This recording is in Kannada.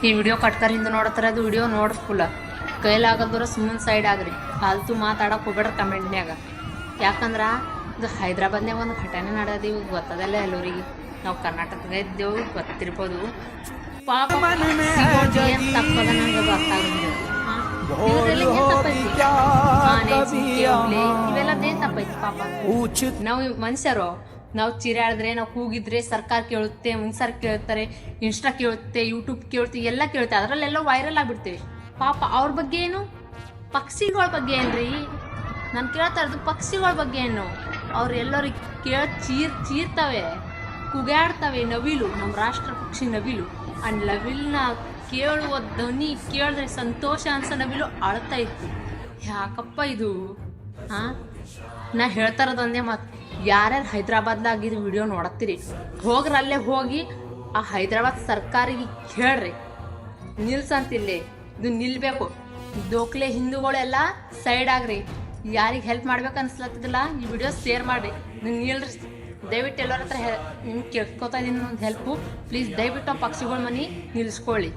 ಈ ವಿಡಿಯೋ ಕಟ್ಕರ್ ಹಿಂದೆ ನೋಡ್ತಾರೆ ಅದು ವಿಡಿಯೋ ನೋಡಿ ಫುಲ್ಲ ಕೈಲಾಗಲ್ದ್ರ ಸುಮ್ಮನೆ ಸೈಡ್ ಆಗ್ರಿ ಫಾಲ್ತು ಮಾತಾಡಕ್ಕೆ ಹೋಗ್ಬೇಡ್ರಿ ಕಮೆಂಟ್ನ್ಯಾಗ. ಯಾಕಂದ್ರೆ ಇದು ಹೈದ್ರಾಬಾದ್ನಾಗ ಒಂದು ಘಟನೆ ನಡೆದ ಇವಾಗ ಗೊತ್ತದಲ್ಲ ಎಲ್ಲರಿಗೆ. ನಾವು ಕರ್ನಾಟಕದಾಗ ಇದ್ದೇವು ಗೊತ್ತಿರ್ಬೋದು. ಪಾಪ ಏನು ತಪ್ಪದ ನಂಗೆ ಗೊತ್ತಾಗಂಗಿಲ್ಲ. ಇವೆಲ್ಲದೇನು ತಪ್ಪೈತಿ ಪಾಪ. ನಾವು ಮನುಷ್ಯರು ನಾವು ಚಿರಾಡಿದ್ರೆ ನಾವು ಕೂಗಿದ್ರೆ ಸರ್ಕಾರ ಕೇಳುತ್ತೆ, ಮುನ್ಸರ್ ಕೇಳ್ತಾರೆ, ಇನ್ಸ್ಟಾ ಕೇಳುತ್ತೆ, ಯೂಟ್ಯೂಬ್ ಕೇಳುತ್ತೆ, ಎಲ್ಲ ಕೇಳುತ್ತೆ. ಅದರಲ್ಲೆಲ್ಲ ವೈರಲ್ ಆಗಿಬಿಡ್ತೇವೆ. ಪಾಪ ಅವ್ರ ಬಗ್ಗೆ ಏನು, ಪಕ್ಷಿಗಳ ಬಗ್ಗೆ ಏನ್ರಿ ನಾನು ಕೇಳ್ತಾ ಇರೋದು, ಪಕ್ಷಿಗಳ ಬಗ್ಗೆ ಏನು. ಅವ್ರು ಎಲ್ಲರಿಗೆ ಚೀರ್ತವೆ, ಕುಗಾಡ್ತವೆ. ನವಿಲು, ನಮ್ಮ ರಾಷ್ಟ್ರ ಪಕ್ಷಿ ನವಿಲು. ಆ ನವಿಲನ್ನ ಕೇಳುವ ಧ್ವನಿ ಕೇಳಿದ್ರೆ ಸಂತೋಷ ಅನ್ಸೋ ನವಿಲು ಅಳ್ತಾ ಇತ್ತು. ಯಾಕಪ್ಪ ಇದು? ನಾ ಹೇಳ್ತಾ ಇರೋದೊಂದೇ ಮಾತು, ಯಾರ್ಯಾರು ಹೈದ್ರಾಬಾದ್ದಾಗಿದ್ದು ವಿಡಿಯೋ ನೋಡತ್ತೀರಿ ಹೋಗ್ರಲ್ಲೇ ಹೋಗಿ ಆ ಹೈದ್ರಾಬಾದ್ ಸರ್ಕಾರಿಗೆ ಹೇಳ್ರಿ ನಿಲ್ಸಂತಿಲ್ಲೇ, ಇದು ನಿಲ್ಬೇಕು. ದೋಕ್ಲೆ ಹಿಂದೂಗಳೆಲ್ಲ ಸೈಡ್ ಆಗ್ರಿ. ಯಾರಿಗೆ ಹೆಲ್ಪ್ ಮಾಡ್ಬೇಕು ಅನ್ಸ್ಲತ್ತಿದಿಲ್ಲ ಈ ವಿಡಿಯೋ ಶೇರ್ ಮಾಡಿರಿ. ನೀವು ನಿಲ್ರಿ ದಯವಿಟ್ಟು. ಎಲ್ಲರ ಹತ್ರ ನಿಮ್ಗೆ ಕೇಳ್ಕೊತಾ ಇದ್ದೀನಿ ಒಂದು ಹೆಲ್ಪು. ಪ್ಲೀಸ್ ದಯವಿಟ್ಟು ಆ ಪಕ್ಷಿಗಳ ಮನೆ ನಿಲ್ಲಿಸ್ಕೊಳ್ಳಿ.